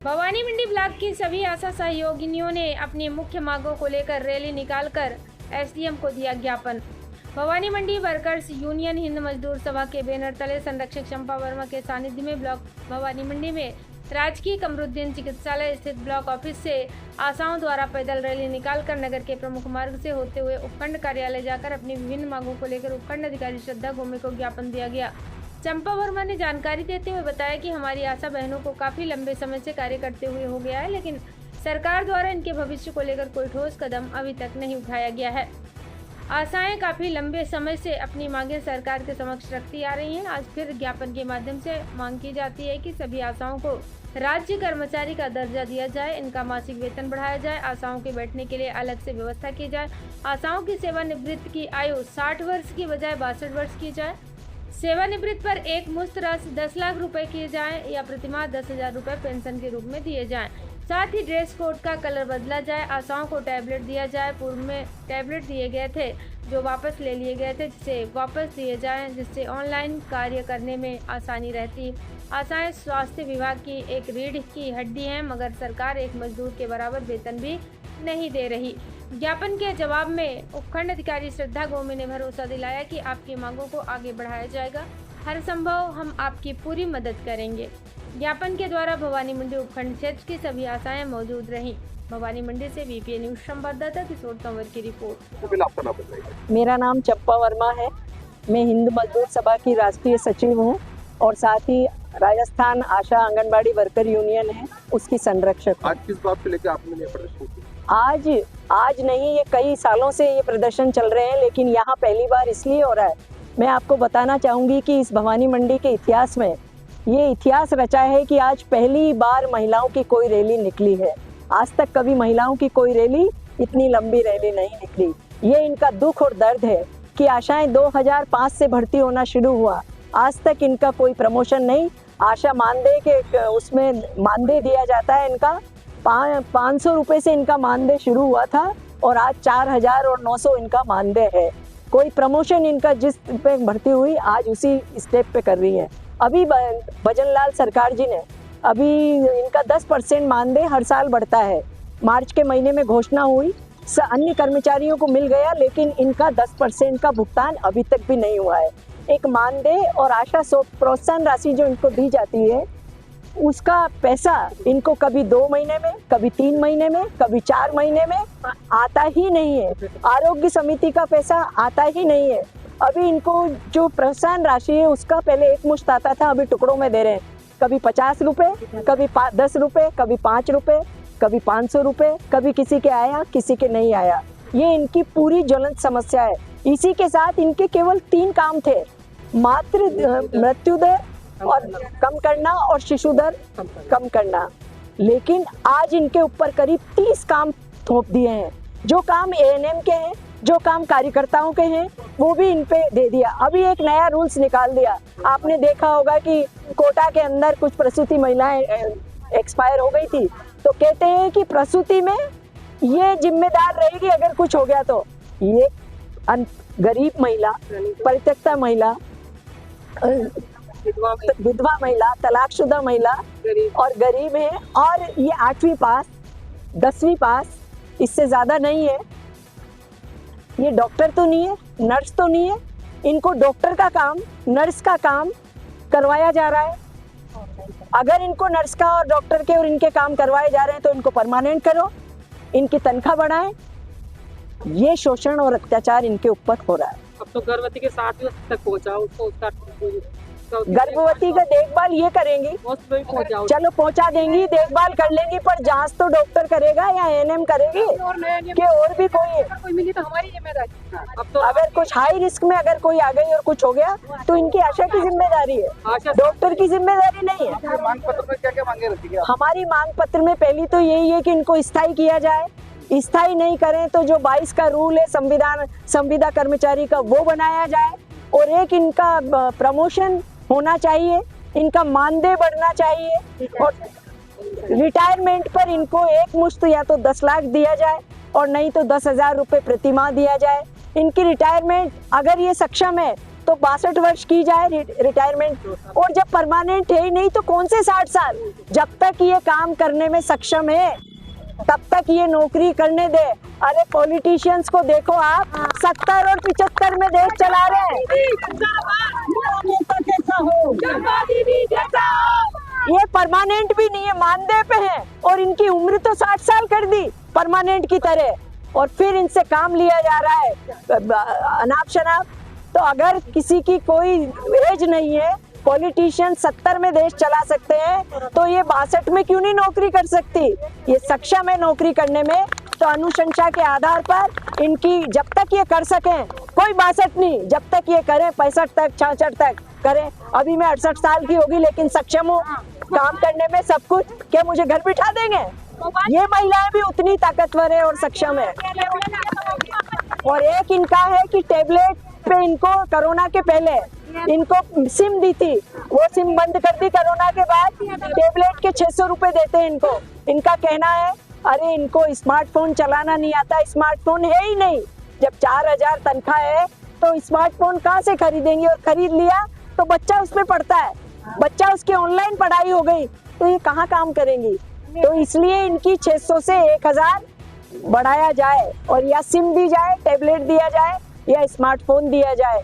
भवानी मंडी block की सभी आशा सहयोगिनियों ने अपनी मुख्य मांगों को लेकर रैली निकालकर एसडीएम को दिया ज्ञापन। भवानी मंडी वर्कर्स यूनियन हिंद मजदूर सभा के बैनर तले संरक्षक चंपा वर्मा के सानिध्य में ब्लॉक भवानी मंडी में राजकीय कमरुद्दीन चिकित्सालय स्थित ब्लॉक ऑफिस से आशाओं द्वारा पैदल रैली निकालकर नगर के प्रमुख मार्ग से होते हुए उपखंड कार्यालय जाकर अपनी विभिन्न मांगों को लेकर उपखंड अधिकारी श्रद्धा गोमे को ज्ञापन दिया गया। चंपा वर्मा ने जानकारी देते हुए बताया कि हमारी आशा बहनों को काफी लंबे समय से कार्य करते हुए हो गया है, लेकिन सरकार द्वारा इनके भविष्य को लेकर कोई ठोस कदम अभी तक नहीं उठाया गया है। आशाएं काफी लंबे समय से अपनी मांगें सरकार के समक्ष रखती आ रही हैं। आज फिर ज्ञापन के माध्यम से मांग की जाती है कि सभी आशाओं को राज्य कर्मचारी का दर्जा दिया जाए, इनका मासिक वेतन बढ़ाया जाए, आशाओं के बैठने के लिए अलग से व्यवस्था की जाए, आशाओं की सेवानिवृत्त की आयु 60 वर्ष की बजाय 62 वर्ष की जाए, सेवानिवृत्त पर एक मुश्त राशि 10 लाख रुपए किए जाएं या प्रतिमाह 10,000 रुपए पेंशन के रूप में दिए जाएं। साथ ही ड्रेस कोड का कलर बदला जाए, आशाओं को टैबलेट दिया जाए। पूर्व में टैबलेट दिए गए थे जो वापस ले लिए गए थे, जिसे वापस दिए जाएं, जिससे ऑनलाइन कार्य करने में आसानी रहती। आशाएं स्वास्थ्य विभाग की एक रीढ़ की हड्डी हैं, मगर सरकार एक मजदूर के बराबर वेतन भी नहीं दे रही। ज्ञापन के जवाब में उपखंड अधिकारी श्रद्धा गोमे ने भरोसा दिलाया कि आपकी मांगों को आगे बढ़ाया जाएगा, हर संभव हम आपकी पूरी मदद करेंगे। ज्ञापन के द्वारा भवानी मंडी उपखंड क्षेत्र की सभी आशाएं मौजूद रहीं। भवानी मंडी से वीपीए न्यूज संवाददाता किशोर तंवर की रिपोर्ट। मेरा नाम चंपा वर्मा है। मैं हिंद मजदूर सभा की राष्ट्रीय सचिव हूँ और साथ ही राजस्थान आशा आंगनबाड़ी वर्कर यूनियन है, उसकी संरक्षक। आज किस बात को लेकर आपने ये प्रदर्शन किया? आज नहीं, ये कई सालों से ये प्रदर्शन चल रहे हैं, लेकिन यहाँ पहली बार इसलिए हो रहा है। मैं आपको बताना चाहूँगी कि इस भवानी मंडी के इतिहास में ये इतिहास रचा है कि आज पहली बार महिलाओं की कोई रैली निकली है। आज तक कभी महिलाओं की कोई रैली, इतनी लंबी रैली नहीं निकली। ये इनका दुख और दर्द है कि आशाएं 2005 से भर्ती होना शुरू हुआ, आज तक इनका कोई प्रमोशन नहीं। आशा मानदेय के उसमें मानदेय दिया जाता है, इनका 500 रुपये से इनका मानदेय शुरू हुआ था और आज 4,900 इनका मानदेय है। कोई प्रमोशन इनका जिस पे भर्ती हुई आज उसी स्टेप पे कर रही है। अभी भजनलाल सरकार जी ने अभी इनका 10% मानदेय हर साल बढ़ता है। मार्च के महीने में घोषणा हुई, अन्य कर्मचारियों को मिल गया, लेकिन इनका 10% का भुगतान अभी तक भी नहीं हुआ है। एक मानदेय और आशा प्रोत्साहन राशि जो इनको दी जाती है, उसका पैसा इनको कभी 2 महीने में, कभी 3 महीने में, कभी 4 महीने में आता ही नहीं है। आरोग्य समिति का पैसा आता ही नहीं है। अभी इनको जो प्रोत्साहन राशि है उसका पहले एक मुश्त आता था, अभी टुकड़ों में दे रहे हैं। कभी 50 रुपये, कभी 10 रुपये, कभी 5 रुपये, कभी 500 रुपये, कभी किसी के आया किसी के नहीं आया। ये इनकी पूरी ज्वलंत समस्या है। इसी के साथ इनके केवल 3 काम थे, मातृ मृत्यु दर और कम करना और शिशु दर कम करना, लेकिन आज इनके ऊपर करीब 30 काम थोप दिए हैं। जो काम एएनएम के हैं, जो काम कार्यकर्ताओं के हैं, वो भी इन पे दे दिया। अभी एक नया रूल्स निकाल दिया, आपने देखा होगा कि कोटा के अंदर कुछ प्रसूति महिलाएं एक्सपायर हो गई थी, तो कहते हैं कि प्रसूति में ये जिम्मेदार रहेगी अगर कुछ हो गया तो। ये गरीब महिला, परित्यक्ता महिला, विधवा महिला, तलाकशुदा महिला और गरीब है, और ये 8वीं पास 10वीं पास, इससे ज्यादा नहीं है। ये डॉक्टर तो नहीं है, नर्स तो नहीं है, इनको डॉक्टर का काम, नर्स का काम करवाया जा रहा है। अगर इनको नर्स का और डॉक्टर के और इनके काम करवाए जा रहे हैं तो इनको परमानेंट करो, इनकी तनख्वाह बढ़ाएं। ये शोषण और अत्याचार इनके ऊपर हो रहा है। अब तो गर्भवती के 60 वर्ष तक पहुंचाओ उसका गर्भवती का देखभाल ये करेंगी, चलो पहुंचा देंगी, देखभाल कर लेंगी, पर जांच तो डॉक्टर करेगा या एएनएम करेगी कि और भी कोई मिली तो हमारी जिम्मेदारी। अब तो अगर कुछ हाई रिस्क में अगर कोई आ गई और कुछ हो गया तो इनकी आशा की जिम्मेदारी है, डॉक्टर की जिम्मेदारी नहीं है। मांग पत्र में क्या क्या मांगे रहती है? हमारी मांग पत्र में पहली तो यही है कि इनको स्थायी किया जाए। स्थायी नहीं करें तो जो 22 का रूल है संविदा कर्मचारी का, वो बनाया जाए, और एक इनका प्रमोशन होना चाहिए, इनका मानदेय बढ़ना चाहिए, और रिटायरमेंट पर इनको एक मुश्त या तो 10 लाख दिया जाए और नहीं तो 10,000 रुपये प्रतिमाह दिया जाए। इनकी रिटायरमेंट अगर ये सक्षम है तो 62 वर्ष की जाए रिटायरमेंट, और जब परमानेंट है ही नहीं तो कौन से 60 साल। जब तक ये काम करने में सक्षम है तब तक ये नौकरी करने दे। अरे पॉलिटिशियंस को देखो आप, 70 और 75 में देश चला रहे हैं। ये परमानेंट भी नहीं है, मानदेय पे है, और इनकी उम्र तो 60 साल कर दी परमानेंट की तरह, और फिर इनसे काम लिया जा रहा है अनाप शनाप। तो अगर किसी की कोई एज नहीं है, पॉलिटिशियन 70 में देश चला सकते हैं, तो ये 62 में क्यों नहीं नौकरी कर सकती। ये सक्षम है नौकरी करने में, तो अनुशंसा के आधार पर इनकी जब तक ये कर सकें, कोई 62 नहीं, जब तक ये करें 65 तक 66 तक करें। अभी मैं 68 साल की होगी लेकिन सक्षम हूँ काम करने में सब कुछ। क्या मुझे घर बिठा देंगे? ये महिलाएं भी उतनी ताकतवर है और सक्षम है। और एक इनका है कि टेबलेट पे इनको कोरोना के पहले इनको सिम दी थी, वो सिम बंद कर दी कोरोना के बाद। टेबलेट के 600 रुपए देते हैं इनको। इनका कहना है अरे इनको स्मार्टफोन चलाना नहीं आता, स्मार्टफोन है ही नहीं। जब 4000 तनख्वाह है तो स्मार्टफोन कहाँ से खरीदेंगे, और खरीद लिया तो बच्चा उसमें पढ़ता है, बच्चा उसकी ऑनलाइन पढ़ाई हो गई तो ये कहाँ काम करेंगी। तो इसलिए इनकी 600 से 1000 बढ़ाया जाए, और या सिम दी जाए, टेबलेट दिया जाए, या स्मार्टफोन दिया जाए।